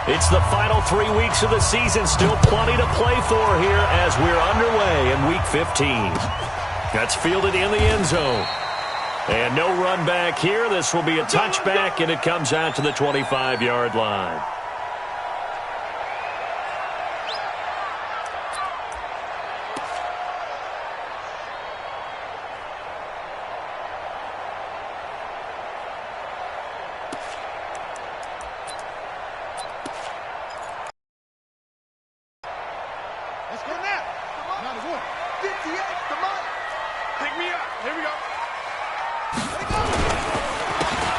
It's the final 3 weeks of the season. Still plenty to play for here as we're underway in Week 15. That's fielded in the end zone. And no run back here. This will be a touchback, and it comes out to the 25-yard line. Let's go now. Not a one. 58, come on. Pick me up. Here we go.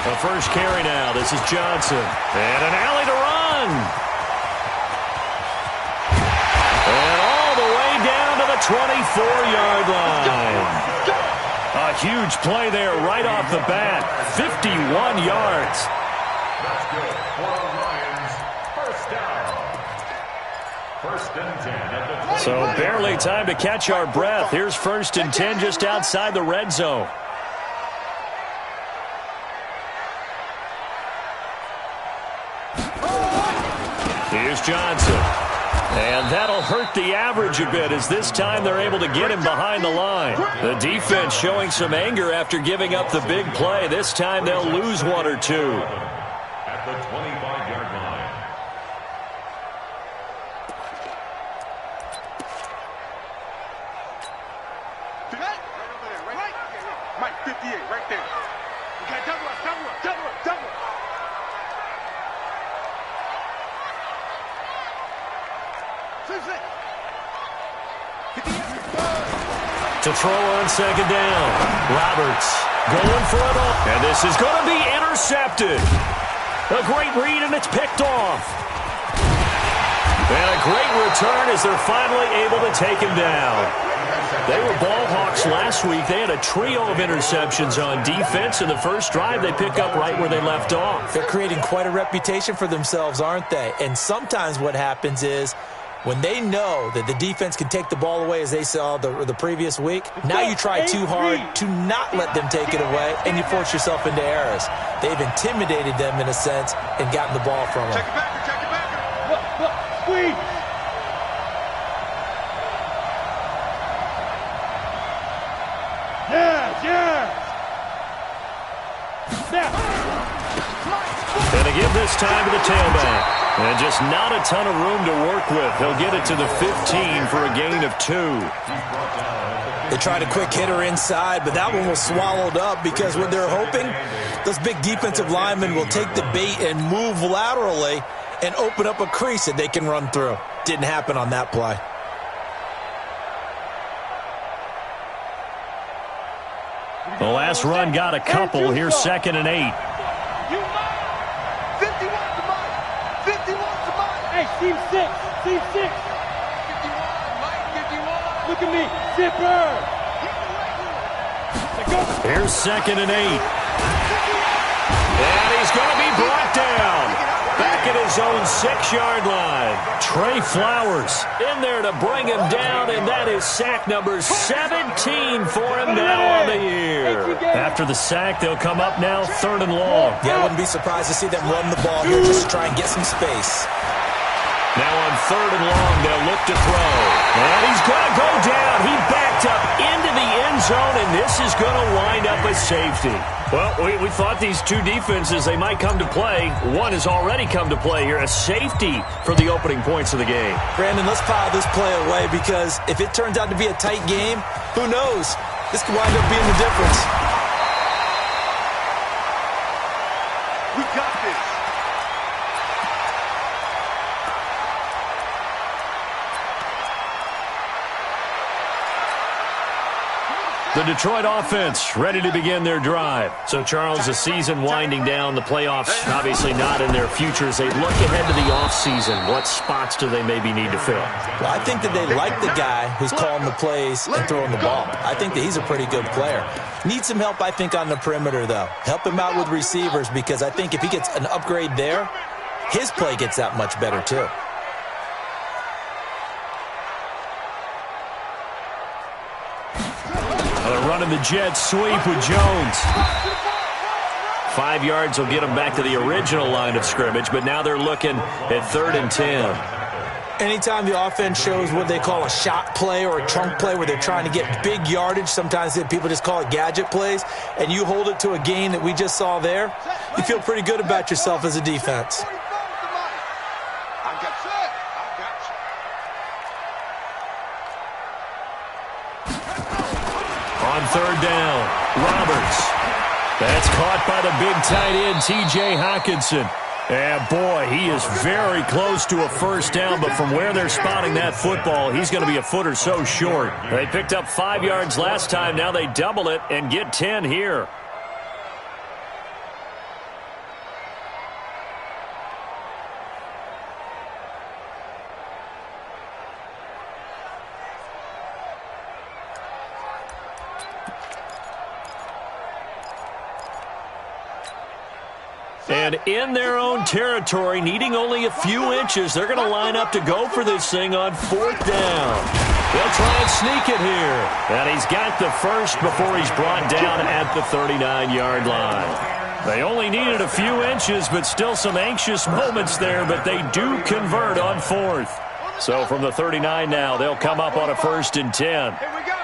The first carry now. This is Johnson. And an alley to run. And all the way down to the 24-yard line. A huge play there right off the bat. 51 yards. That's good for the Lions. First down. First and 10 at the 20. So barely time to catch our breath. Here's first and 10 just outside the red zone. Here's Johnson. And that'll hurt the average a bit as this time they're able to get him behind the line. The defense showing some anger after giving up the big play. This time they'll lose one or two. At the 25-yard line. Right over there, right? Mike, 58, right there. Okay, double up. To throw on second down. Roberts going for it all. And this is going to be intercepted. A great read, and it's picked off. And a great return as they're finally able to take him down. They were ball hawks last week. They had a trio of interceptions on defense. In the first drive, they pick up right where they left off. They're creating quite a reputation for themselves, aren't they? And sometimes what happens is when they know that the defense can take the ball away, as they saw the previous week, now you try too hard to not let them take it away, and you force yourself into errors. They've intimidated them in a sense and gotten the ball from them. Check it back. Look, squeeze. And to give this time to the tailback. And just not a ton of room to work with. He'll get it to the 15 for a gain of 2. They tried a quick hitter inside, but that one was swallowed up because what they're hoping, those big defensive linemen will take the bait and move laterally and open up a crease that they can run through. Didn't happen on that play. The last run got a couple. Here's second and 8. 51 to Mike. Hey, team 6. 51, Mike, 51. Look at me. Zipper. Here's second and 8. And he's going to be brought down. Back at his own 6-yard line. Trey Flowers in there to bring him down, and that is sack number 17 for him now on the year. After the sack, they'll come up now 3rd and long. Yeah, I wouldn't be surprised to see them run the ball here just to try and get some space. Now on 3rd and long, they'll look to throw. And he's going to go down. He backed up into the end zone, and this is going to wind up a safety. Well, we thought these two defenses, they might come to play. One has already come to play here, a safety for the opening points of the game. Brandon, let's file this play away because if it turns out to be a tight game, who knows? This could wind up being the difference. We got this. The Detroit offense ready to begin their drive. So, Charles, the season winding down, the playoffs obviously not in their future. As they look ahead to the offseason, what spots do they maybe need to fill? Well, I think that they like the guy who's calling the plays and throwing the ball. I think that he's a pretty good player. Needs some help, I think, on the perimeter, though. Help him out with receivers because I think if he gets an upgrade there, his play gets that much better, too. Running the jet sweep with Jones. 5 yards will get them back to the original line of scrimmage, but now they're looking at 3rd and 10. Anytime the offense shows what they call a shot play or a chunk play where they're trying to get big yardage, sometimes people just call it gadget plays, and you hold it to a gain that we just saw there, you feel pretty good about yourself as a defense. On 3rd down, Roberts. That's caught by the big tight end, T.J. Hockenson. And, boy, he is very close to a first down, but from where they're spotting that football, he's going to be a foot or so short. They picked up 5 yards last time. Now they double it and get 10 here. And in their own territory, needing only a few inches, they're going to line up to go for this thing on 4th down. They'll try and sneak it here. And he's got the first before he's brought down at the 39-yard line. They only needed a few inches, but still some anxious moments there, but they do convert on 4th. So from the 39 now, they'll come up on a 1st and 10. Here we go.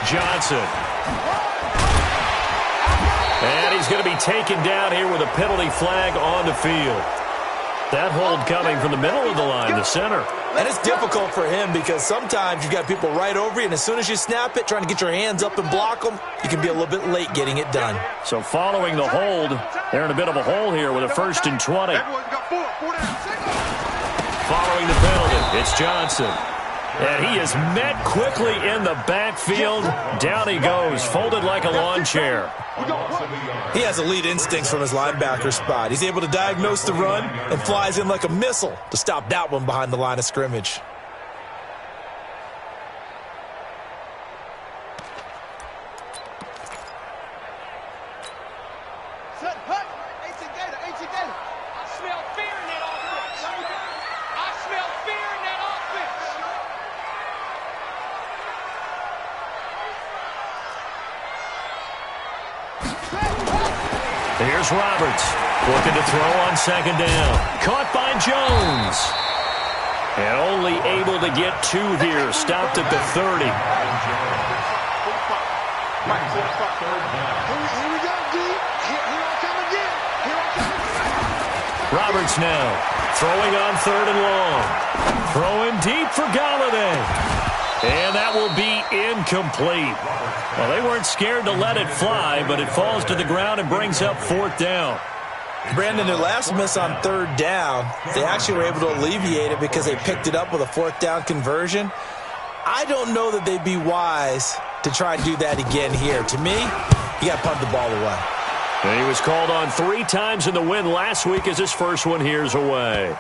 Johnson. And he's going to be taken down here with a penalty flag on the field. That hold coming from the middle of the line, the center. And it's difficult for him because sometimes you've got people right over you, and as soon as you snap it, trying to get your hands up and block them, you can be a little bit late getting it done. So following the hold, they're in a bit of a hole here with a 1st and 20. Following the penalty, it's Johnson. And he is met quickly in the backfield. Down he goes, folded like a lawn chair. He has elite instincts from his linebacker spot. He's able to diagnose the run and flies in like a missile to stop that one behind the line of scrimmage. Here's Roberts, looking to throw on 2nd down. Caught by Jones. And only able to get 2 here, stopped at the 30. Roberts now, throwing on 3rd and long. Throwing deep for Galladay. And that will be incomplete. Well, they weren't scared to let it fly, but it falls to the ground and brings up 4th down. Brandon, their last miss on 3rd down, they actually were able to alleviate it because they picked it up with a 4th down conversion. I don't know that they'd be wise to try and do that again here. To me, you got to punt the ball away. And he was called on 3 times in the win last week as his first one here's away.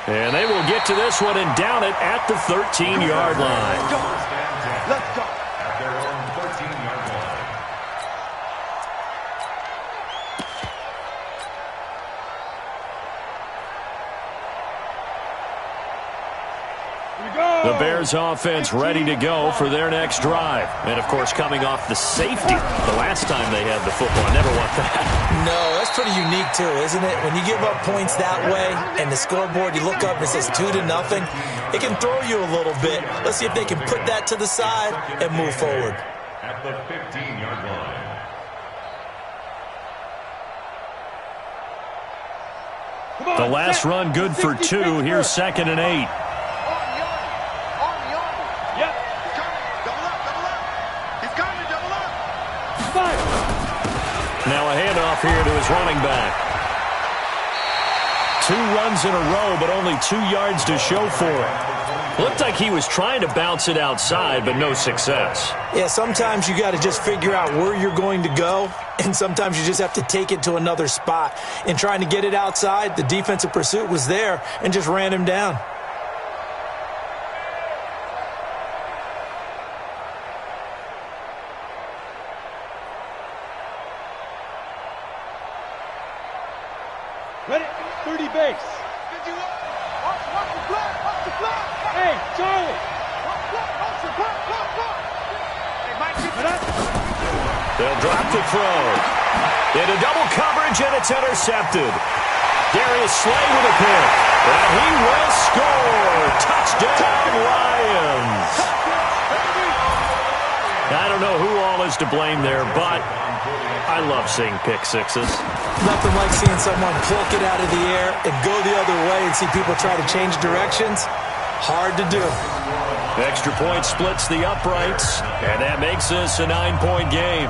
And they will get to this one and down it at the 13-yard line. Let's go. At their own 13-yard line. The Bears offense ready to go for their next drive. And, of course, coming off the safety the last time they had the football. I never want that. No, that's pretty unique, too, isn't it? When you give up points that way and the scoreboard, you look up and it says 2-0, it can throw you a little bit. Let's see if they can put that to the side and move forward. At the 15-yard line. The last run good for 2. Here's 2nd and 8. Now a handoff here to his running back. 2 runs in a row, but only 2 yards to show for it. Looked like he was trying to bounce it outside, but no success. Yeah, sometimes you got to just figure out where you're going to go, and sometimes you just have to take it to another spot. In trying to get it outside, the defensive pursuit was there and just ran him down. Ready? 30 base. 51. Watch the block. Watch the block. Hey, Charlie. Watch the block. Watch the block. Hey, Mike, get that. They'll drop the throw. Into double coverage, and it's intercepted. Darius Slay with a pick. And he will score. Touchdown, Lions. I don't know who all is to blame there, but I love seeing pick sixes. Nothing like seeing someone pluck it out of the air and go the other way and see people try to change directions. Hard to do. Extra point splits the uprights, and that makes this a 9-point game.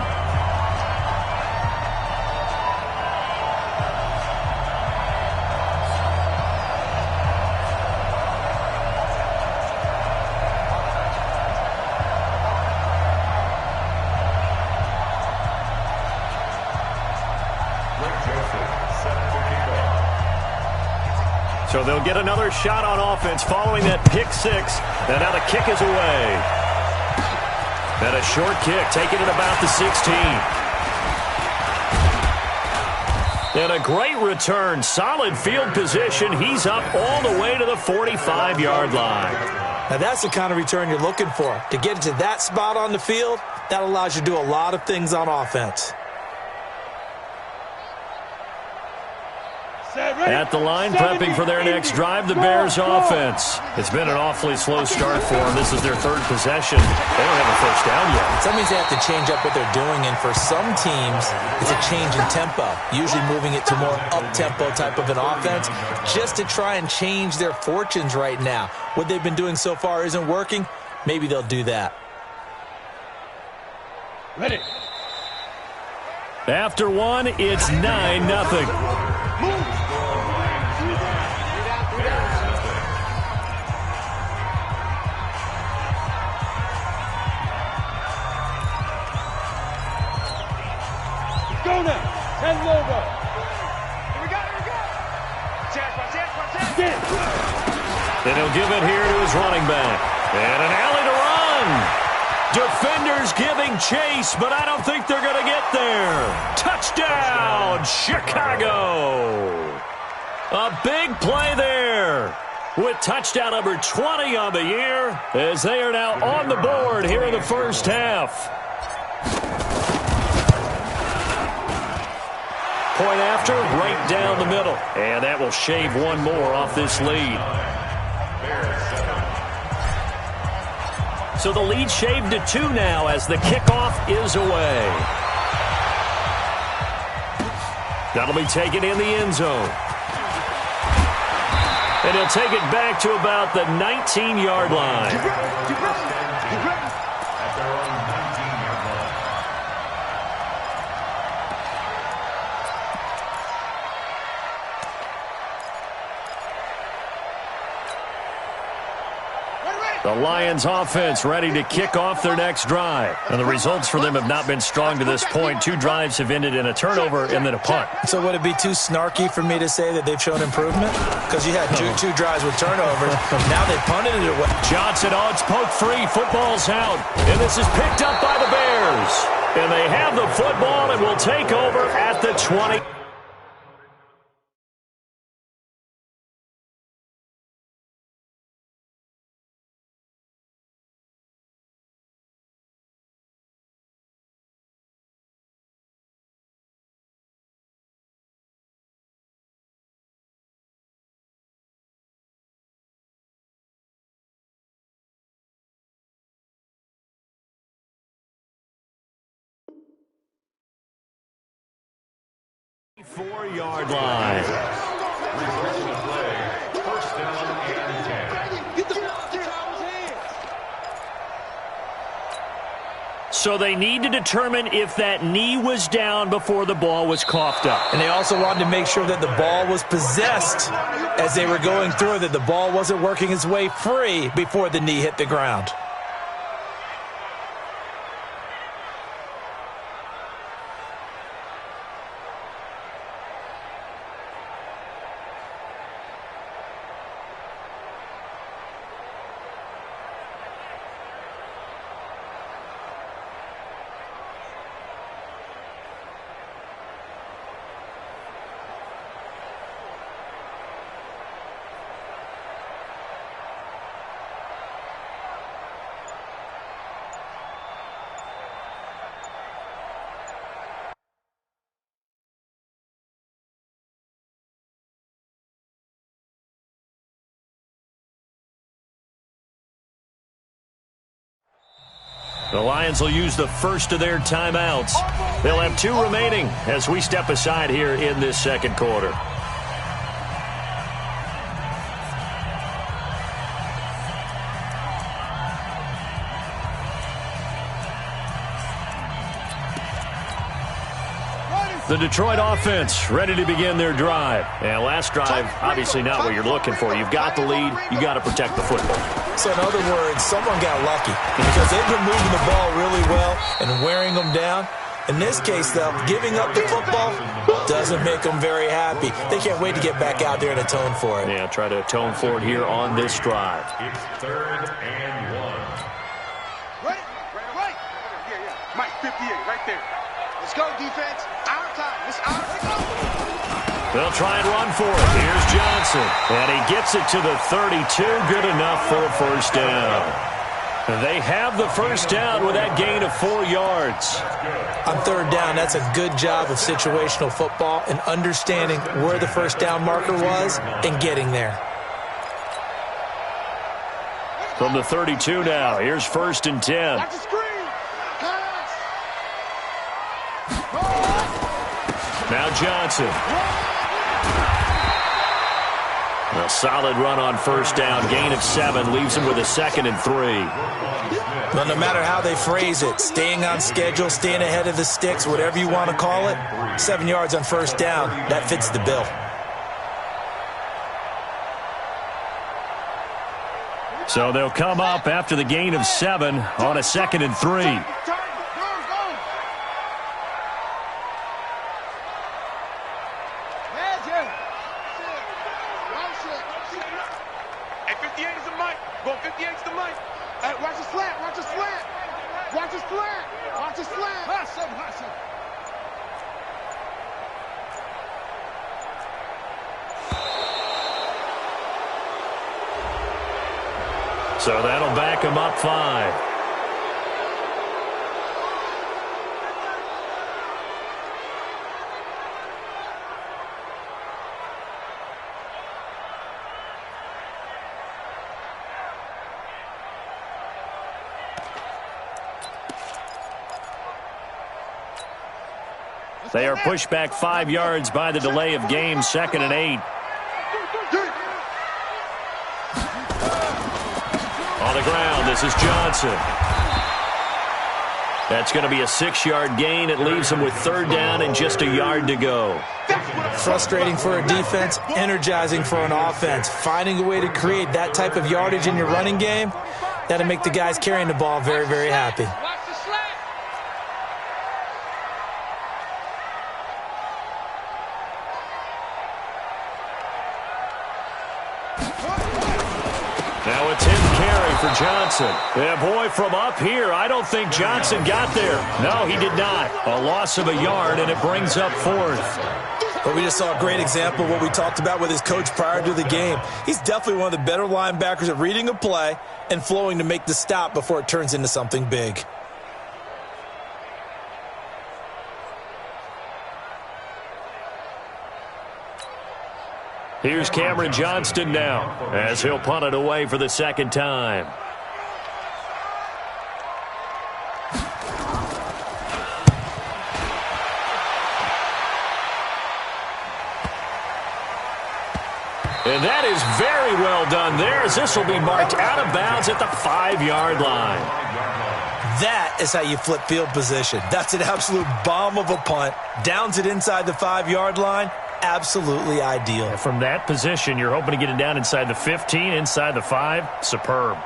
So they'll get another shot on offense following that pick six. And now the kick is away. And a short kick taken at about the 16. And a great return. Solid field position. He's up all the way to the 45-yard line. Now that's the kind of return you're looking for. To get to that spot on the field, that allows you to do a lot of things on offense. At the line, prepping for their next drive, the Bears offense. It's been an awfully slow start for them. This is their third possession. They don't have a first down yet. That means they have to change up what they're doing, and for some teams, it's a change in tempo, usually moving it to more up-tempo type of an offense, just to try and change their fortunes right now. What they've been doing so far isn't working. Maybe they'll do that. Ready. After one, it's 9-0. Go now. Head over. Here we go. Chance. Get it. Then he'll give it here to his running back. And an alley to run. Defenders giving chase, but I don't think they're going to get there. Touchdown, Chicago. A big play there with touchdown number 20 on the year as they are now on the board here in the first half. Point after, right down the middle. And that will shave one more off this lead. So the lead shaved to 2 now as the kickoff is away. That'll be taken in the end zone. And he'll take it back to about the 19-yard line. The Lions offense ready to kick off their next drive. And the results for them have not been strong to this point. 2 drives have ended in a turnover and then a punt. So would it be too snarky for me to say that they've shown improvement? Because you had two drives with turnovers. Now they've punted it away. Johnson odds poke free. Football's out. And this is picked up by the Bears. And they have the football and will take over at the 20. Four-yard line. First down and 10. So they need to determine if that knee was down before the ball was coughed up. And they also wanted to make sure that the ball was possessed as they were going through, that the ball wasn't working its way free before the knee hit the ground. The Lions will use the first of their timeouts. They'll have 2 remaining as we step aside here in this second quarter. The Detroit offense ready to begin their drive. And last drive, obviously not what you're looking for. You've got the lead. You got to protect the football. So in other words, someone got lucky because they've been moving the ball really well and wearing them down. In this case, though, giving up the football doesn't make them very happy. They can't wait to get back out there and atone for it. Yeah, try to atone for it here on this drive. It's 3rd and 1. Right. Yeah. Mike, 58, right there. Let's go, defense. Our time. It's our time. They'll try and run for it. Here's Johnson. And he gets it to the 32. Good enough for a first down. They have the first down with that gain of 4 yards. On 3rd down, that's a good job of situational football and understanding where the first down marker was and getting there. From the 32 now, here's 1st and 10. Watch the screen. Pass. Now Johnson. A solid run on first down. Gain of 7 leaves him with a 2nd and 3. But no matter how they phrase it, staying on schedule, staying ahead of the sticks, whatever you want to call it, 7 yards on first down, that fits the bill. So they'll come up after the gain of 7 on a 2nd and 3. Go. Hey, 58 is the mic. Go 58 is the mic. Hey, watch the slant. Watch the slant. Watch the slant. Watch the slant. Hot seven. So that'll back him up 5. They are pushed back 5 yards by the delay of game, 2nd and 8. On the ground, this is Johnson. That's going to be a 6-yard gain. It leaves him with 3rd down and just a yard to go. Frustrating for a defense, energizing for an offense. Finding a way to create that type of yardage in your running game, that'll make the guys carrying the ball very, very happy. Now a 10th carry for Johnson. Yeah, boy, from up here, I don't think Johnson got there. No, he did not. A loss of a yard, and it brings up 4th. But we just saw a great example of what we talked about with his coach prior to the game. He's definitely one of the better linebackers at reading a play and flowing to make the stop before it turns into something big. Here's Cameron Johnston now as he'll punt it away for the 2nd time. And that is very well done there, as this will be marked out of bounds at the 5-yard line. That is how you flip field position. That's an absolute bomb of a punt. Downs it inside the 5-yard line. Absolutely ideal. From that position, you're hoping to get it down inside the 15, inside the 5. Superb.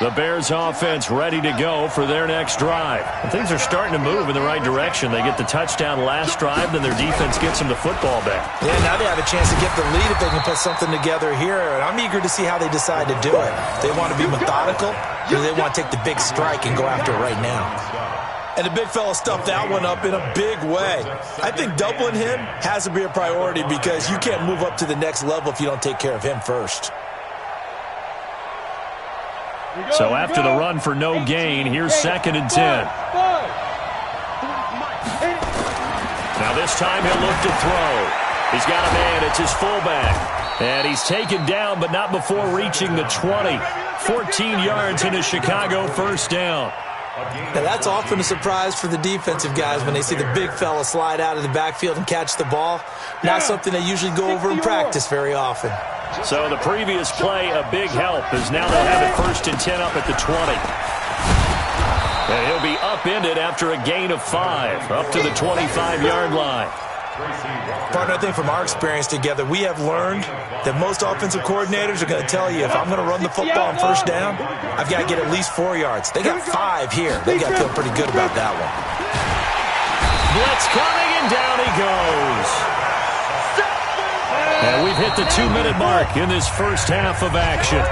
The Bears offense ready to go for their next drive. And things are starting to move in the right direction. They get the touchdown last drive, then their defense gets them the football back. Yeah, now they have a chance to get the lead if they can put something together here. And I'm eager to see how they decide to do it. They want to be methodical, or do they want to take the big strike and go after it right now? And the big fella stuffed that one up in a big way. I think doubling him has to be a priority because you can't move up to the next level if you don't take care of him first. So after the run for no gain, here's 2nd and 10. Now this time he'll look to throw. He's got a man. It's his fullback. And he's taken down, but not before reaching the 20. 14 yards in a Chicago first down. Now, that's often a surprise for the defensive guys when they see the big fella slide out of the backfield and catch the ball. Not something they usually go over in practice very often. So the previous play, a big help, as now they'll have it 1st and 10 up at the 20. And he'll be upended after a gain of 5, up to the 25-yard line. Partner, I think from our experience together, we have learned that most offensive coordinators are going to tell you, if I'm going to run the football on first down, I've got to get at least 4 yards. They got 5 here. They got to feel pretty good about that one. Blitz coming, and down he goes. And we've hit the 2-minute mark in this first half of action.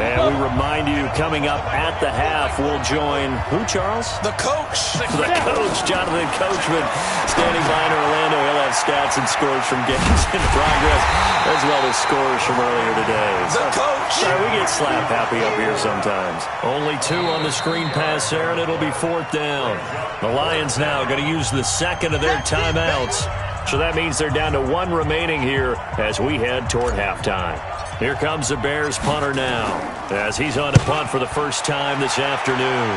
And we remind you, coming up at the half, we'll join who, Charles? The coach. The coach, Jonathan Coachman, standing by in Orlando. He'll have stats and scores from games in progress, as well as scores from earlier today. The coach. Sorry, we get slap happy up here sometimes. Only 2 on the screen pass there, and it'll be 4th down. The Lions now going to use the second of their timeouts. So that means they're down to 1 remaining here as we head toward halftime. Here comes the Bears punter now, as he's on to punt for the first time this afternoon.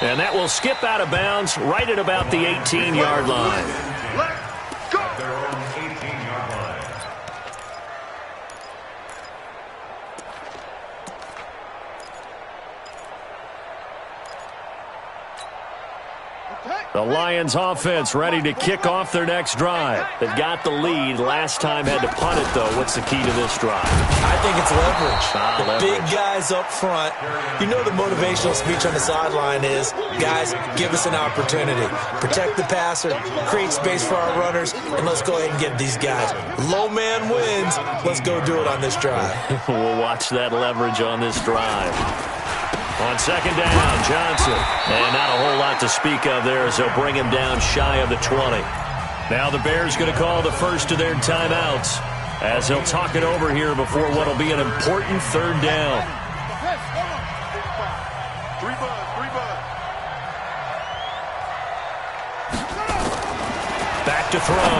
And that will skip out of bounds right at about the 18-yard line. Let's go! Their own 18-yard line. The Lions offense ready to kick off their next drive. They've got the lead. Last time had to punt it, though. What's the key to this drive? I think it's leverage. The Leverage. big guys up front. You know the motivational speech on the sideline is, guys, give us an opportunity. Protect the passer, create space for our runners, and let's go ahead and get these guys. Low man wins. Let's go do it on this drive. We'll watch that leverage on this drive. On second down, Johnson. And not a whole lot to speak of there as they'll bring him down shy of the 20. Now the Bears going to call the first of their timeouts as they'll talk it over here before what will be an important 3rd down. Back to throw.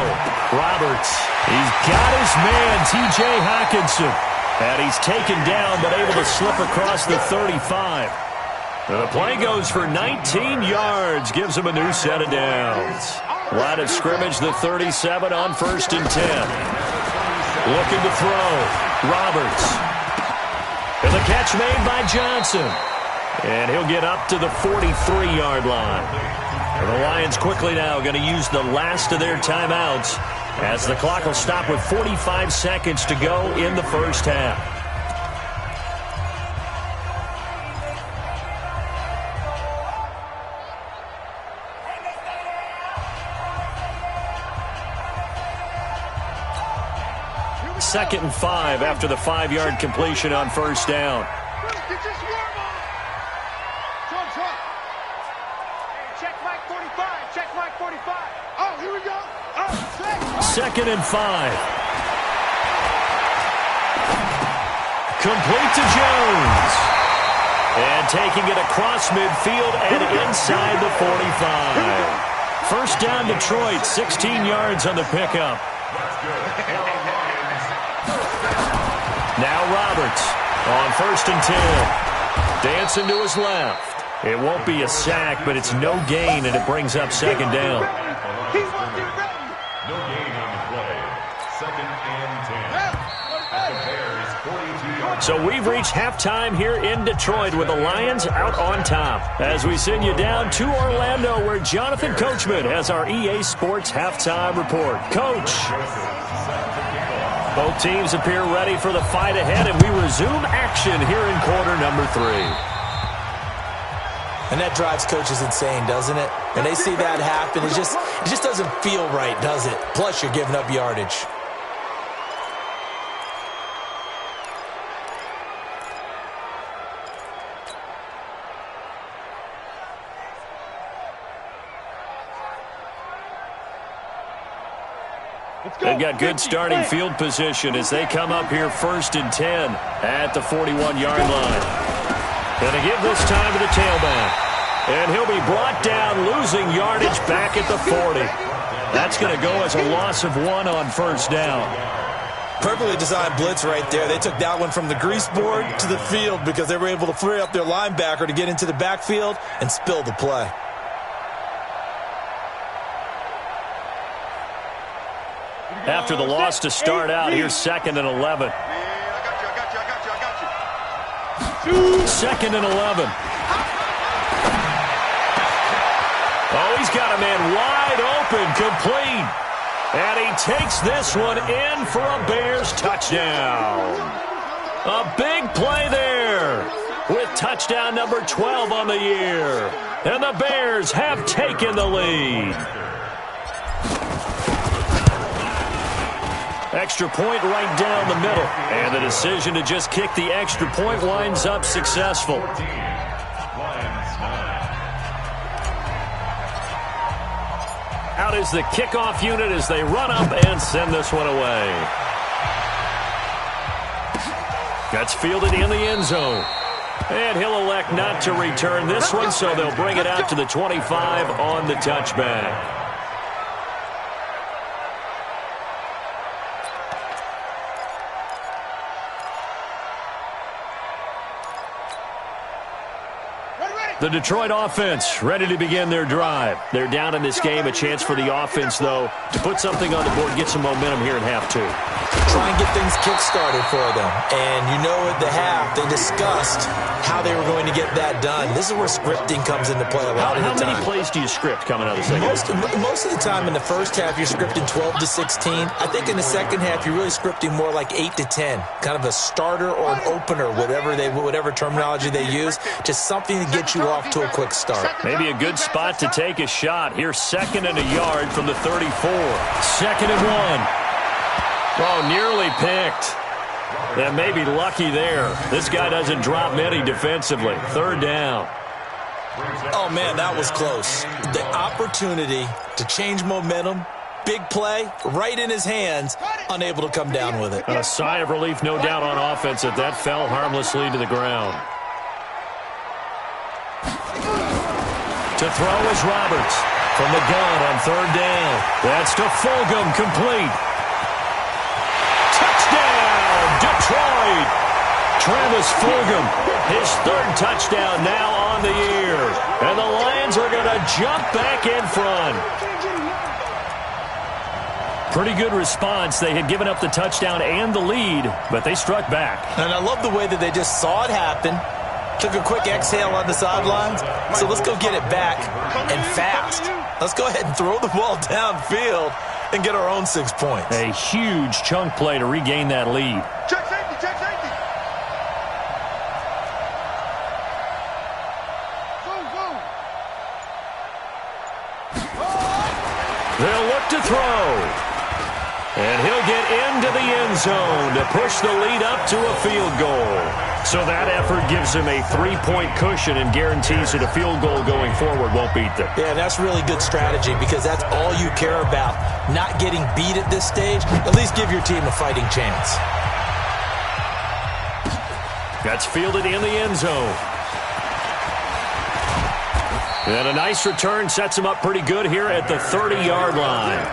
Roberts. He's got his man, T.J. Hockenson. And he's taken down, but able to slip across the 35. And the play goes for 19 yards, gives him a new set of downs. Line of scrimmage, the 37 on 1st and 10. Looking to throw. Roberts. And the catch made by Johnson. And he'll get up to the 43-yard line. And the Lions quickly now going to use the last of their timeouts, as the clock will stop with 45 seconds to go in the first half. Second and 5 after the 5-yard completion on 1st down. Second and 5. Complete to Jones. And taking it across midfield and inside the 45. First down, Detroit, 16 yards on the pickup. Now Roberts on 1st and 10. Dancing to his left. It won't be a sack, but it's no gain, and it brings up 2nd down. No gain on the play. 2nd and 10. At the Bears' 42-yard. So we've reached halftime here in Detroit with the Lions out on top. As we send you down to Orlando, where Jonathan Coachman has our EA Sports halftime report. Coach. Both teams appear ready for the fight ahead, and we resume action here in quarter number 3. And that drives coaches insane, doesn't it? And they see that happen. It just doesn't feel right, does it? Plus, you're giving up yardage. They've got good starting field position as they come up here 1st and 10 at the 41-yard line. Going to give this time to the tailback. And he'll be brought down, losing yardage back at the 40. That's going to go as a loss of 1 on first down. Perfectly designed blitz right there. They took that one from the grease board to the field because they were able to free up their linebacker to get into the backfield and spill the play. After the loss to start out, here's 2nd and 11. Second and 11. Oh, he's got a man wide open, complete. And he takes this one in for a Bears touchdown. A big play there with touchdown number 12 on the year. And the Bears have taken the lead. Extra point right down the middle. And the decision to just kick the extra point winds up successful. Out is the kickoff unit as they run up and send this one away. Gets fielded in the end zone. And he'll elect not to return this one, so they'll bring it out to the 25 on the touchback. The Detroit offense ready to begin their drive. They're down in this game. A chance for the offense, though, to put something on the board, get some momentum here in half 2. Try and get things kick-started for them. And you know at the half, they discussed how they were going to get that done. This is where scripting comes into play a lot of the time. How many plays do you script coming out of the second half? Most of the time in the first half, you're scripting 12 to 16. I think in the second half, you're really scripting more like 8 to 10. Kind of a starter or an opener, whatever terminology they use. Just something to get you off to a quick start. Maybe a good spot to take a shot. Here's 2nd and a yard from the 34. 2nd and 1. Oh, nearly picked. And maybe lucky there. This guy doesn't drop many defensively. 3rd down. Oh, man, that was close. The opportunity to change momentum, big play, right in his hands, unable to come down with it. A sigh of relief, no doubt, on offense that fell harmlessly to the ground. To throw is Roberts from the gun on 3rd down. That's to Fulgham, complete. Touchdown, Detroit. Travis Fulgham, his 3rd touchdown now on the year. And the Lions are going to jump back in front. Pretty good response. They had given up the touchdown and the lead, but they struck back. And I love the way that they just saw it happen. Took a quick exhale on the sidelines. So let's go get it back and fast. Let's go ahead and throw the ball downfield and get our own 6 points. A huge chunk play to regain that lead. Check safety, check safety. They'll look to throw. And he'll get into the end zone to push the lead up to a field goal. So that effort gives him a 3-point cushion and guarantees that a field goal going forward won't beat them. Yeah, that's really good strategy because that's all you care about. Not getting beat at this stage. At least give your team a fighting chance. That's fielded in the end zone. And a nice return sets him up pretty good here at the 30-yard line.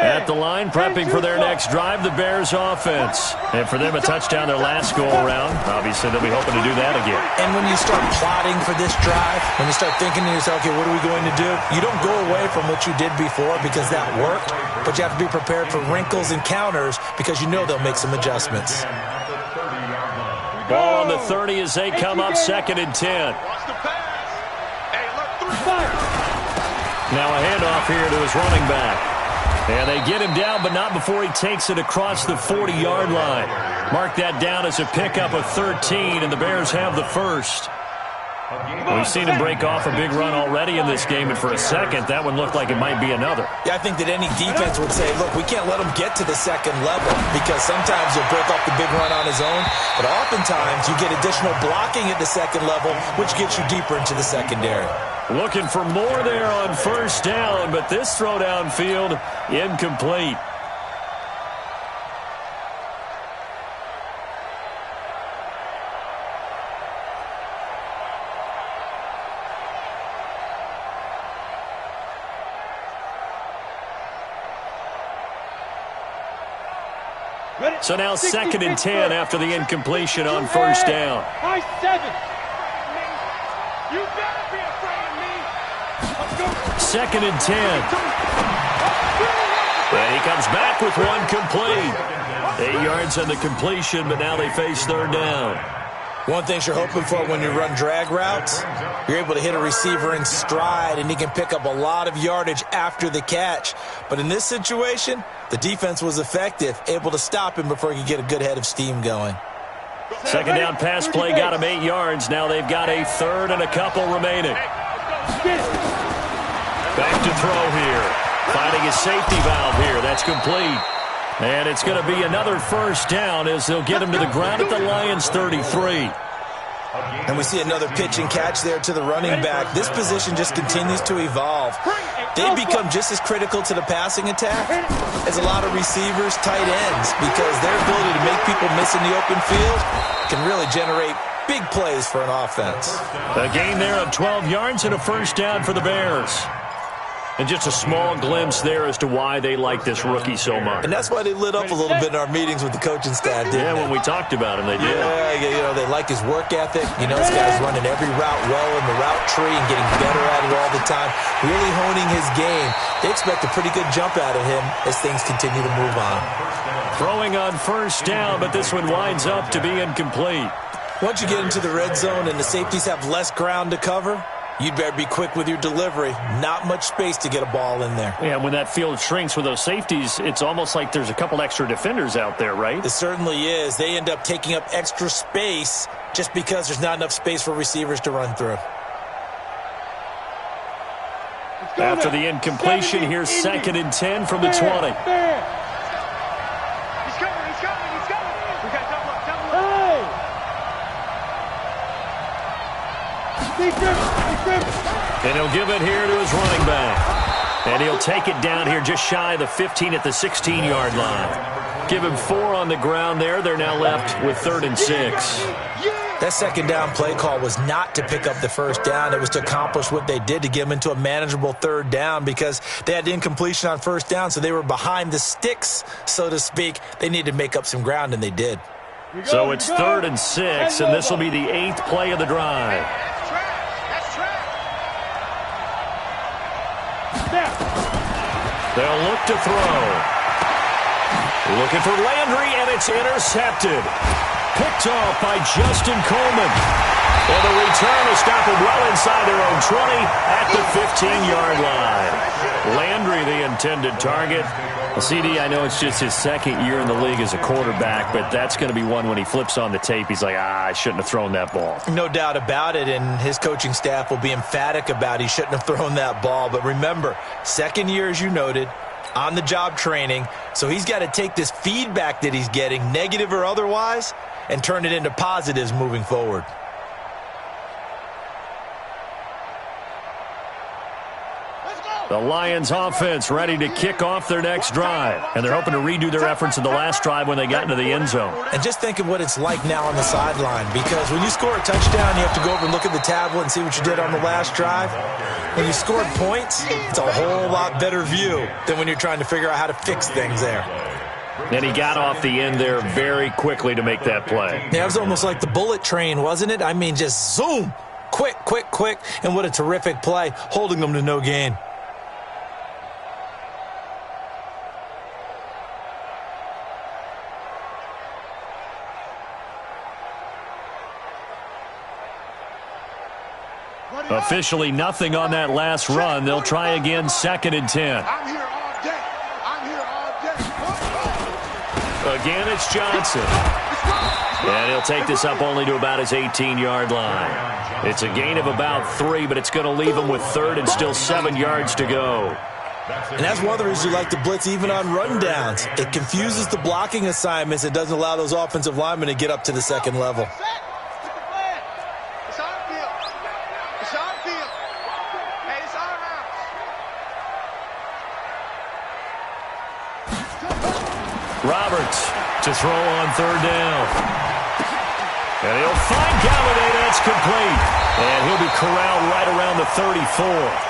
At the line, prepping for their next drive, the Bears offense. And for them, a touchdown their last go-around. Obviously, they'll be hoping to do that again. And when you start plotting for this drive, when you start thinking to yourself, okay, what are we going to do? You don't go away from what you did before because that worked, but you have to be prepared for wrinkles and counters because you know they'll make some adjustments. Ball on the 30 as they come up 2nd and 10. Now a handoff here to his running back. And they get him down, but not before he takes it across the 40-yard line. Mark that down as a pickup of 13, and the Bears have the first. We've seen him break off a big run already in this game, and for a second, that one looked like it might be another. Yeah, I think that any defense would say, look, we can't let him get to the second level because sometimes he'll break off the big run on his own, but oftentimes you get additional blocking at the second level, which gets you deeper into the secondary. Looking for more there on first down, but this throw downfield, incomplete. So now 2nd and 10 after the incompletion on first down. High 7. You better be afraid of me. Let's go. 2nd and 10. And he comes back with one complete. 8 yards on the completion, but now they face third down. One thing you're hoping for when you run drag routes, you're able to hit a receiver in stride, and he can pick up a lot of yardage after the catch. But in this situation, the defense was effective, able to stop him before he could get a good head of steam going. Second down pass play got him 8 yards. Now they've got a third and a couple remaining. Back to throw here. Finding his safety valve here. That's complete. And it's going to be another first down as they'll get him to the ground at the Lions' 33. And we see another pitch and catch there to the running back. This position just continues to evolve. They've become just as critical to the passing attack as a lot of receivers, tight ends, because their ability to make people miss in the open field can really generate big plays for an offense. A gain there of 12 yards and a first down for the Bears. And just a small glimpse there as to why they like this rookie so much. And that's why they lit up a little bit in our meetings with the coaching staff, didn't Yeah, they? when we talked about him, they did. Yeah, you know, they like his work ethic. You know, this guy's running every route well in the route tree and getting better at it all the time, really honing his game. They expect a pretty good jump out of him as things continue to move on. Throwing on first down, but this one winds up to be incomplete. Once you get into the red zone and the safeties have less ground to cover, you'd better be quick with your delivery. Not much space to get a ball in there. Yeah, when that field shrinks with those safeties, it's almost like there's a couple extra defenders out there, right? It certainly is. They end up taking up extra space just because there's not enough space for receivers to run through. After the incompletion, here's 2nd and 10 from the 20. He's coming. We got double up. And he'll give it here to his running back. And he'll take it down here just shy of the 15 at the 16-yard line. Give him 4 on the ground there. They're now left with 3rd and 6. That second down play call was not to pick up the first down. It was to accomplish what they did to get them into a manageable third down because they had incompletion on first down, so they were behind the sticks, so to speak. They needed to make up some ground, and they did. So it's 3rd and 6, and this will be the 8th play of the drive. They'll look to throw. Looking for Landry, and it's intercepted. Picked off by Justin Coleman. And the return will stop him well inside their own 20 at the 15-yard line. Landry, the intended target. Well, CD, I know it's just his 2nd year in the league as a quarterback, but that's going to be one when he flips on the tape. He's like, I shouldn't have thrown that ball. No doubt about it, and his coaching staff will be emphatic about he shouldn't have thrown that ball. But remember, 2nd year, as you noted, on-the-job training, so he's got to take this feedback that he's getting, negative or otherwise, and turn it into positives moving forward. The Lions offense ready to kick off their next drive. And they're hoping to redo their efforts in the last drive when they got into the end zone. And just think of what it's like now on the sideline, because when you score a touchdown, you have to go over and look at the tablet and see what you did on the last drive. When you scored points, it's a whole lot better view than when you're trying to figure out how to fix things there. And he got off the end there very quickly to make that play. Yeah, it was almost like the bullet train, wasn't it? I mean, just zoom, quick, and what a terrific play, holding them to no gain. Officially nothing on that last run. They'll try again, 2nd and 10. I'm here all day. I'm here all day. Again, it's Johnson. And he'll take this up only to about his 18-yard line. It's a gain of about 3, but it's going to leave him with third and still 7 yards to go. And that's one of the reasons you like to blitz even on rundowns. It confuses the blocking assignments. It doesn't allow those offensive linemen to get up to the second level. Roberts to throw on third down. And he'll find Galladay. That's complete. And he'll be corralled right around the 34.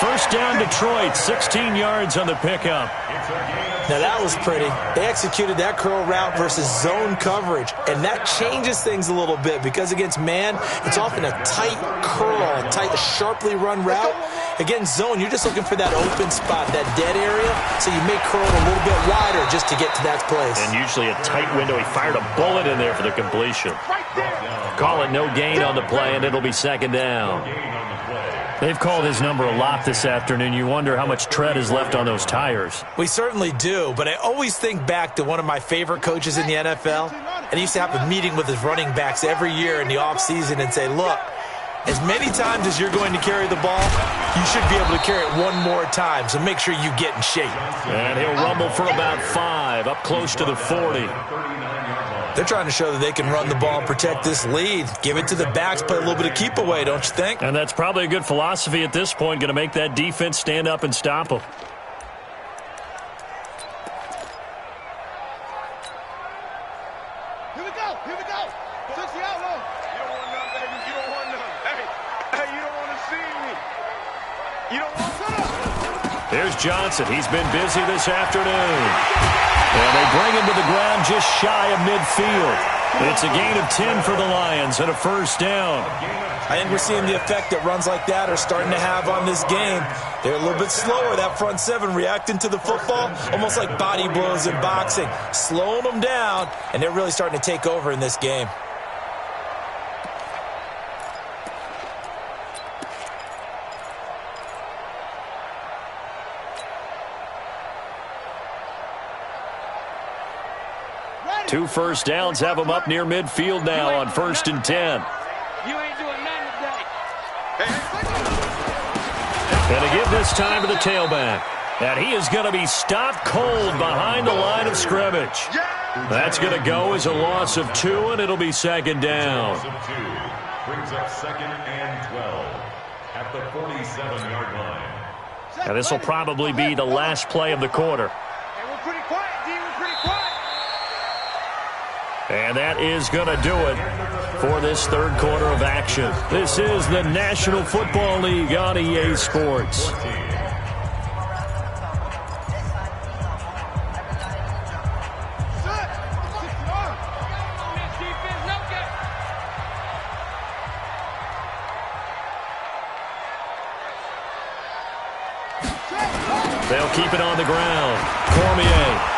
First down, Detroit, 16 yards on the pickup. Now, that was pretty. They executed that curl route versus zone coverage, and that changes things a little bit because against man, it's often a tight curl, a tight, sharply run route. Against zone, you're just looking for that open spot, that dead area, so you may curl it a little bit wider just to get to that place. And usually a tight window. He fired a bullet in there for the completion. Call it no gain on the play, and it'll be second down. They've called his number a lot this afternoon. You wonder how much tread is left on those tires. We certainly do, but I always think back to one of my favorite coaches in the NFL, and he used to have a meeting with his running backs every year in the offseason and say, look, as many times as you're going to carry the ball, you should be able to carry it one more time, so make sure you get in shape. And he'll rumble for about 5, up close to the 40. They're trying to show that they can run the ball and protect this lead. Give it to the backs, play a little bit of keep away, don't you think? And that's probably a good philosophy at this point, going to make that defense stand up and stop them. Here we go. Touch the outlaw. You don't want none, baby. You don't want none. Hey, you don't want to see me. You don't want none. Here's Johnson. He's been busy this afternoon. And they bring him to the ground just shy of midfield. It's a gain of 10 for the Lions and a first down. I think we're seeing the effect that runs like that are starting to have on this game. They're a little bit slower, that front seven, reacting to the football, almost like body blows in boxing, slowing them down, and they're really starting to take over in this game. Two first downs have them up near midfield now on 1st and 10. You ain't doing nothing today. And to give this time to the tailback. And he is going to be stopped cold behind the line of scrimmage. That's going to go as a loss of 2, and it'll be second down. Loss of 2 brings up 2nd and 12 at the 47-yard line. And this will probably be the last play of the quarter. Hey, we're pretty quiet, D. We're pretty quiet. And that is going to do it for this third quarter of action. This is the National Football League on EA Sports. They'll keep it on the ground. Cormier.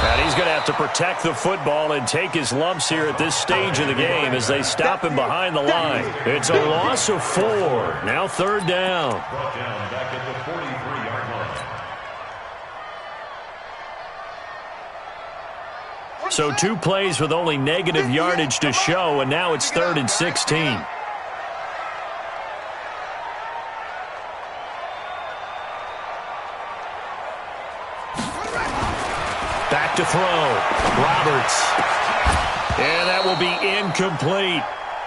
And he's going to have to protect the football and take his lumps here at this stage of the game as they stop him behind the line. It's a loss of 4. Now third down. Brought down back at the 43-yard line. So 2 plays with only negative yardage to show, and now it's 3rd and 16. Back to throw. Roberts. And that will be incomplete.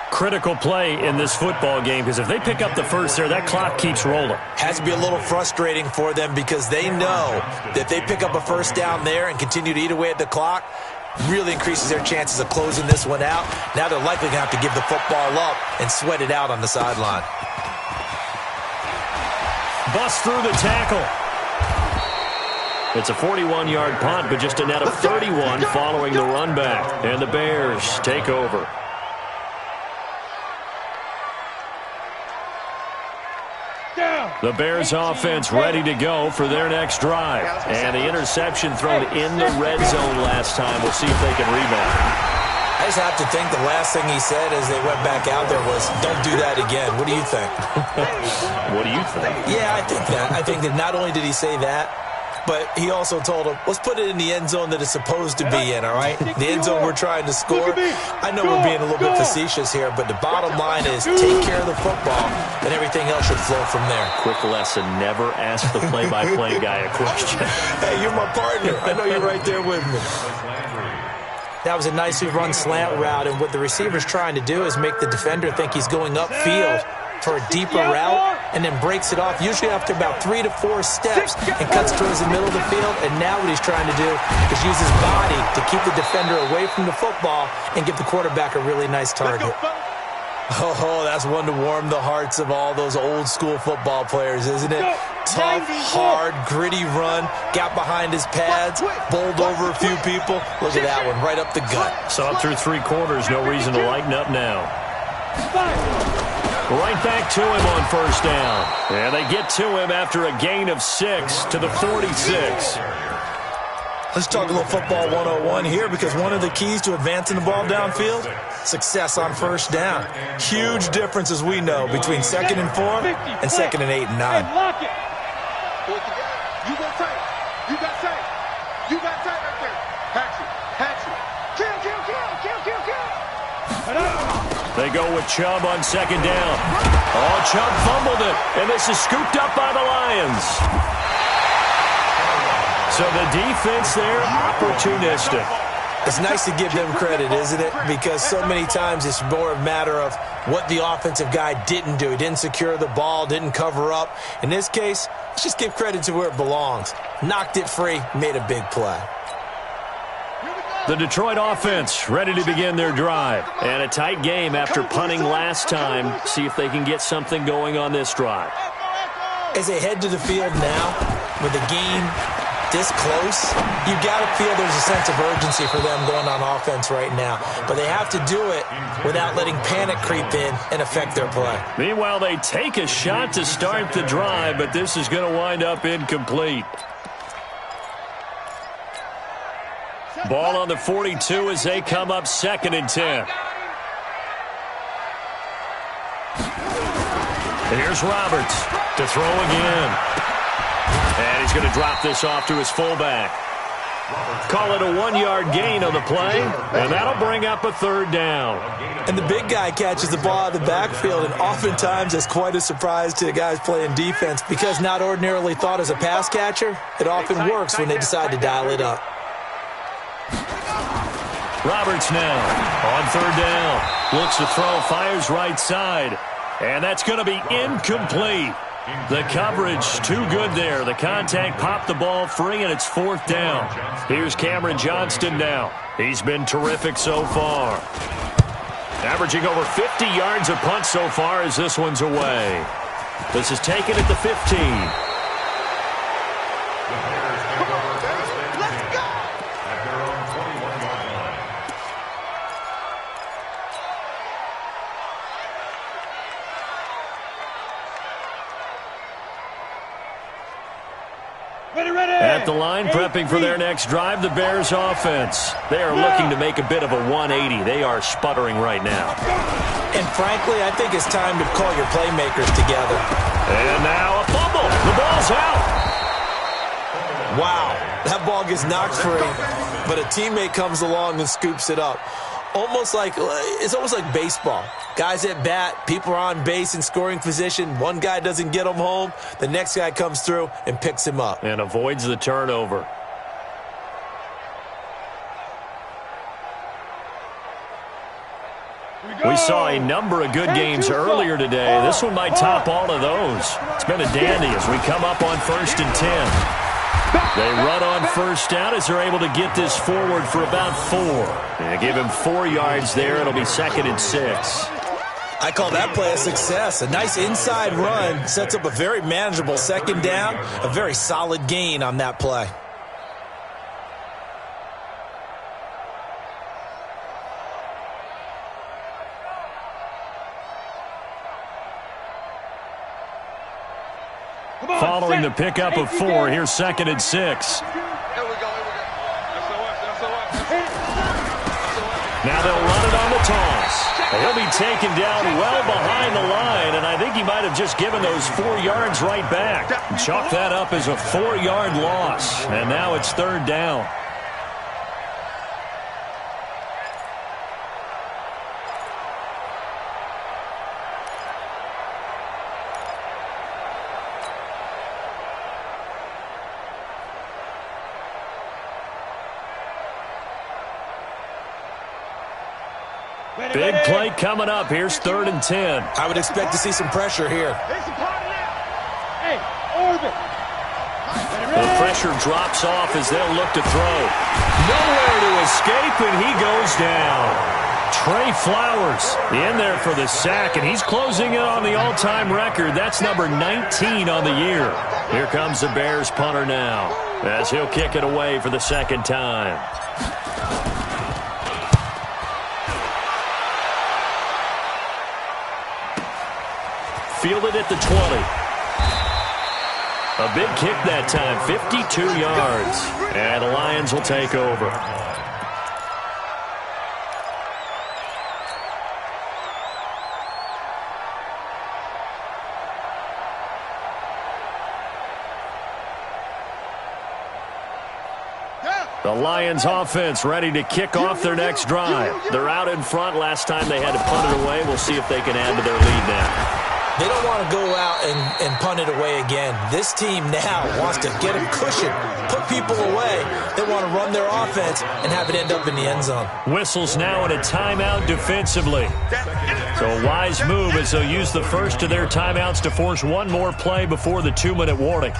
Critical play in this football game, because if they pick up the first there, that clock keeps rolling. Has to be a little frustrating for them because they know that if they pick up a first down there and continue to eat away at the clock, really increases their chances of closing this one out. Now they're likely going to have to give the football up and sweat it out on the sideline. Bust through the tackle. It's a 41-yard punt, but just a net of 31 following the run back. And the Bears take over. The Bears offense ready to go for their next drive. And the interception thrown in the red zone last time. We'll see if they can rebound. I just have to think the last thing he said as they went back out there was, don't do that again. What do you think? What do you think? Yeah, I think that. I think that not only did he say that, but he also told him, let's put it in the end zone that it's supposed to be in, all right? The end zone we're trying to score. I know we're being a little bit facetious here, but the bottom line is take care of the football, and everything else should flow from there. Quick lesson, never ask the play-by-play guy a question. Hey, you're my partner. I know you're right there with me. That was a nicely run slant route, and what the receiver's trying to do is make the defender think he's going upfield for a deeper route, and then breaks it off, usually after about 3 to 4 steps, and cuts towards the middle of the field. And now what he's trying to do is use his body to keep the defender away from the football and give the quarterback a really nice target. Oh, that's one to warm the hearts of all those old-school football players, isn't it? Tough, hard, gritty run, got behind his pads, bowled over a few people. Look at that one, right up the gut. Saw through 3 quarters, no reason to lighten up now. Right back to him on first down. And they get to him after a gain of 6 to the 46. Let's talk a little football 101 here, because one of the keys to advancing the ball downfield, success on first down. Huge difference, as we know, between 2nd and 4 and 2nd and 8 and 9. You got tight. You got tight. You got tight right there. Hatchet. Kill. They go with Chubb on 2nd down. Oh, Chubb fumbled it, and this is scooped up by the Lions. So the defense there, opportunistic. It's nice to give them credit, isn't it? Because so many times it's more a matter of what the offensive guy didn't do. He didn't secure the ball, didn't cover up. In this case, let's just give credit to where it belongs. Knocked it free, made a big play. The Detroit offense ready to begin their drive. And a tight game after punting last time. See if they can get something going on this drive. As they head to the field now, with the game this close, you got to feel there's a sense of urgency for them going on offense right now. But they have to do it without letting panic creep in and affect their play. Meanwhile, they take a shot to start the drive, but this is going to wind up incomplete. Ball on the 42 as they come up 2nd and 10. Here's Roberts to throw again. And he's going to drop this off to his fullback. Call it a 1-yard gain on the play, and that'll bring up a 3rd down. And the big guy catches the ball out of the backfield, and oftentimes it's quite a surprise to the guys playing defense, because not ordinarily thought as a pass catcher, it often works when they decide to dial it up. Roberts now on 3rd down. Looks to throw, fires right side. And that's going to be incomplete. The coverage too good there. The contact popped the ball free, and it's 4th down. Here's Cameron Johnston now. He's been terrific so far. Averaging over 50 yards a punt so far as this one's away. This is taken at the 15. At the line, prepping for their next drive, the Bears offense. They are looking to make a bit of a 180. They are sputtering right now. And frankly, I think it's time to call your playmakers together. And now a fumble. The ball's out. Wow, that ball gets knocked free, but a teammate comes along and scoops it up. It's almost like baseball. Guys at bat, people are on base in scoring position. One guy doesn't get him home. The next guy comes through and picks him up. And avoids the turnover. We saw a number of good games earlier today. This one might top all of those. It's been a dandy as we come up on 1st and 10. They run on 1st down as they're able to get this forward for about 4. They give him 4 yards there. It'll be 2nd and 6. I call that play a success. A nice inside run sets up a very manageable 2nd down. A very solid gain on that play. Following the pickup of 4, here's 2nd and 6. Now they'll run it on the toss. He'll be taken down well behind the line, and I think he might have just given those 4 yards right back. Chalk that up as a 4-yard loss, and now it's 3rd down. Big play coming up. Here's 3rd and 10. I would expect to see some pressure here. The pressure drops off as they'll look to throw. Nowhere to escape, and he goes down. Trey Flowers in there for the sack, and he's closing in on the all-time record. That's number 19 on the year. Here comes the Bears punter now as he'll kick it away for the 2nd time. Fielded at the 20. A big kick that time, 52 yards. And the Lions will take over. The Lions offense ready to kick off their next drive. They're out in front. Last time they had to punt it away. We'll see if they can add to their lead now. They don't want to go out and punt it away again. This team now wants to get a cushion, put people away. They want to run their offense and have it end up in the end zone. Whistles now in a timeout defensively. So a wise move as they'll use the first of their timeouts to force one more play before the 2-minute warning.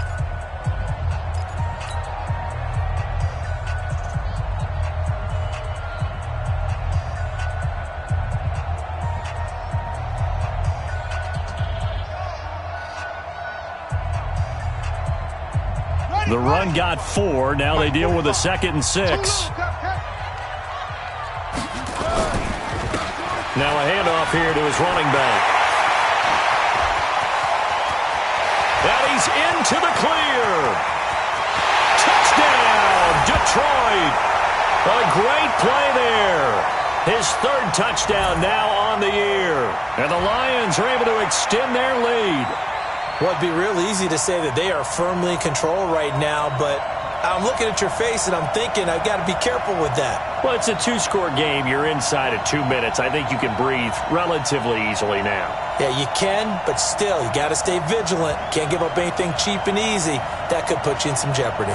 The run got 4. Now they deal with a 2nd and 6. Now a handoff here to his running back. And he's into the clear. Touchdown, Detroit. A great play there. His 3rd touchdown now on the year. And the Lions are able to extend their lead. Well, it'd be real easy to say that they are firmly in control right now, but I'm looking at your face and I'm thinking I've got to be careful with that. Well, it's a 2-score game. You're inside at 2 minutes. I think you can breathe relatively easily now. Yeah, you can, but still, you got to stay vigilant. Can't give up anything cheap and easy. That could put you in some jeopardy.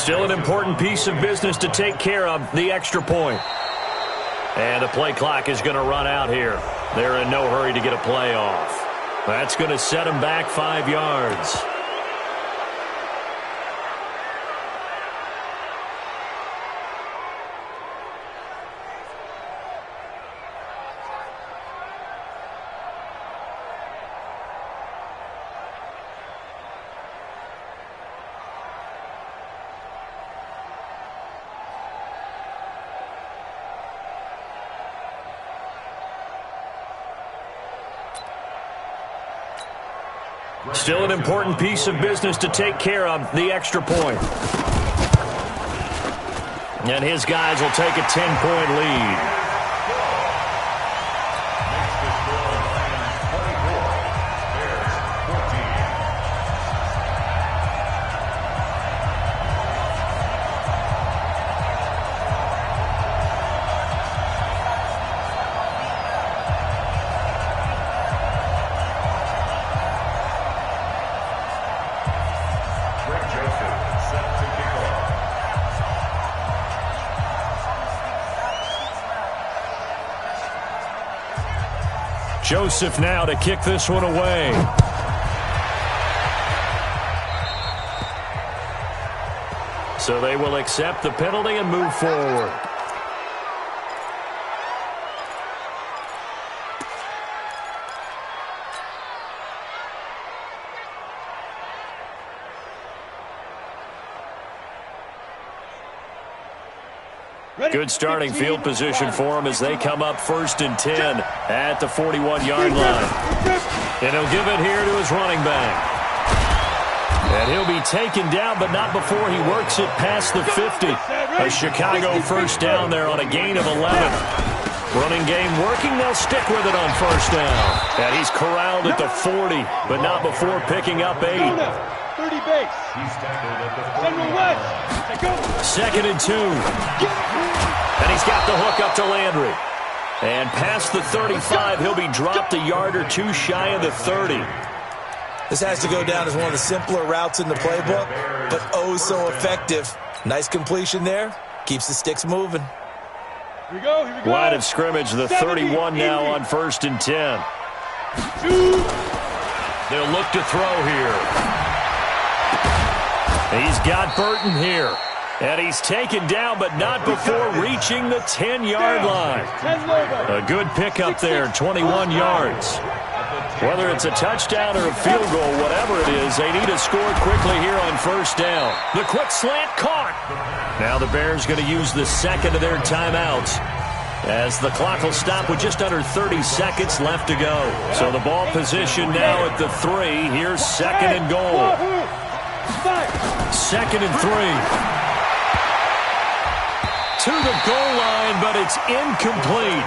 Still an important piece of business to take care of, the extra point. And the play clock is going to run out here. They're in no hurry to get a play off. That's going to set them back 5 yards. Still an important piece of business to take care of, the extra point. And his guys will take a 10-point lead. Joseph now to kick this one away. So they will accept the penalty and move forward. Good starting field position for him as they come up 1st and 10 at the 41-yard line. And he'll give it here to his running back. And he'll be taken down, but not before he works it past the 50. A Chicago first down there on a gain of 11. Running game working. They'll stick with it on 1st down. And he's corralled at the 40, but not before picking up 8. 30 base. General West. 2nd and 2. And he's got the hook up to Landry. And past the 35, he'll be dropped a yard or two shy of the 30. This has to go down as one of the simpler routes in the playbook, but oh so effective. Nice completion there. Keeps the sticks moving. Here we go. Line of scrimmage, the 31 now on 1st and 10. They'll look to throw here. He's got Burton here. And he's taken down, but not before reaching the 10-yard line. A good pickup there, 21 yards. Whether it's a touchdown or a field goal, whatever it is, they need to score quickly here on 1st down. The quick slant caught. Now the Bears going to use the 2nd of their timeouts as the clock will stop with just under 30 seconds left to go. So the ball position now at the 3. Here's 2nd and goal. 2nd and 3. To the goal line, but it's incomplete.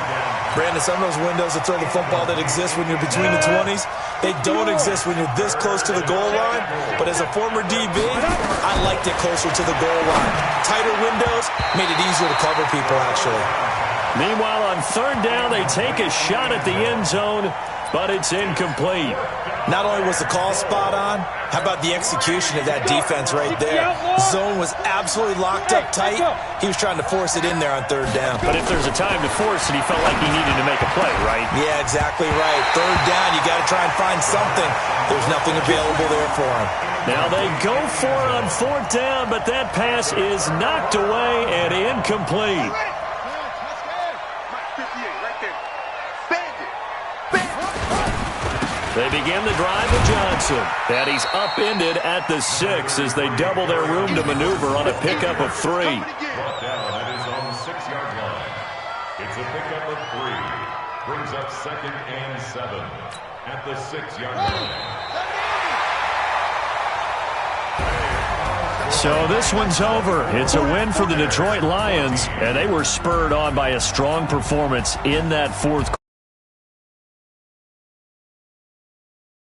Brandon, some of those windows to throw the football that exist when you're between the 20s, they don't exist when you're this close to the goal line. But as a former DB, I liked it closer to the goal line. Tighter windows made it easier to cover people, actually. Meanwhile, on 3rd down, they take a shot at the end zone, but it's incomplete. Not only was the call spot on, how about the execution of that defense right there? Zone was absolutely locked up tight. He was trying to force it in there on 3rd down. But if there's a time to force it, he felt like he needed to make a play, right? Yeah, exactly right. 3rd down, you got to try and find something. There's nothing available there for him. Now they go for it on 4th down, but that pass is knocked away and incomplete. They begin the drive with Johnson, and he's upended at the 6 as they double their room to maneuver on a pickup of 3. Brought down at his own 6-yard line. It's a pickup of 3. Brings up 2nd and 7 at the 6-yard line. So this one's over. It's a win for the Detroit Lions, and they were spurred on by a strong performance in that 4th quarter.